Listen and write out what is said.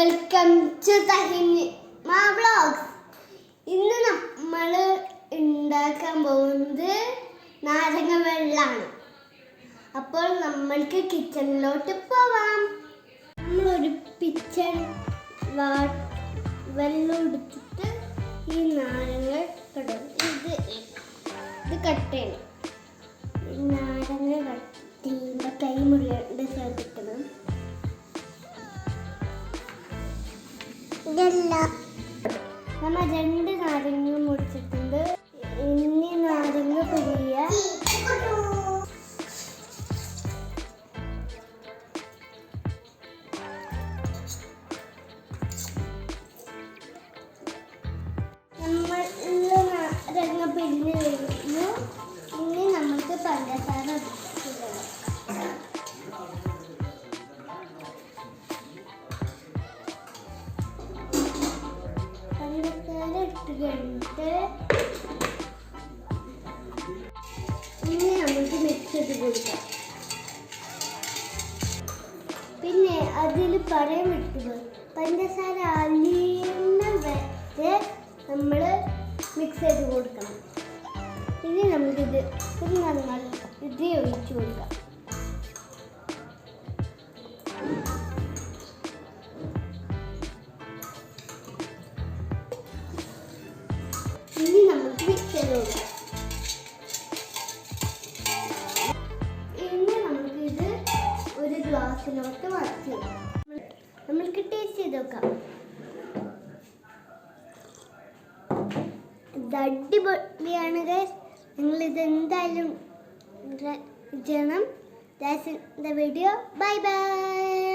Welcome to തഹിമ vlogs. ഇന്ന് നമ്മൾ ഉണ്ടാക്കാൻ പോകുന്നത് നാരങ്ങ വെള്ളമാണ്. അപ്പോൾ നമ്മൾക്ക് കിച്ചണിലോട്ട് പോവാം. നമ്മളൊരു പിച്ചൺ വെള്ളം എടുത്തിട്ട് ഈ നാരങ്ങ ഇത് കട്ട് ചെയ്യണം. നാരങ്ങ കട്ട് ചെയ്യുമ്പോൾ കൈ മുറിയാണ്ട് ചേർത്തിക്കണം. നമ്മൾ 2 നാരങ്ങ മുറിച്ചിട്ടുണ്ട്. ഇനി നാരങ്ങ പിഴിയ. നമ്മൾ നാരങ്ങ പിഴിഞ്ഞ് കഴിഞ്ഞു. ഇനി നമുക്ക് പഞ്ചസാര ഇട്ടിട്ട് ഇനി നമുക്ക് മിക്സ് ചെയ്ത് കൊടുക്കാം. പിന്നെ അതിൽ പറയാൻ വിട്ടുപോയി, പഞ്ചസാര അലിയുന്ന വരെ നമ്മൾ മിക്സ് ചെയ്ത് കൊടുക്കണം. ഇനി നമുക്കിത് ഇത് ഒഴിച്ചു കൊടുക്കാം. ഇനി നമുക്ക് മിക്സ് ചെയ്ത് കൊടുക്കാം. ഇനി നമുക്കിത് ഒരു ഗ്ലാസ്സിലോട്ട് മാറ്റി നമ്മൾക്ക് ടേസ്റ്റ് ചെയ്ത് നോക്കാം. ഇത് അടിപൊളിയാണ് ഗൈസ്. നിങ്ങളിത് എന്തായാലും ചെയ്യണം. That's the video. Bye bye.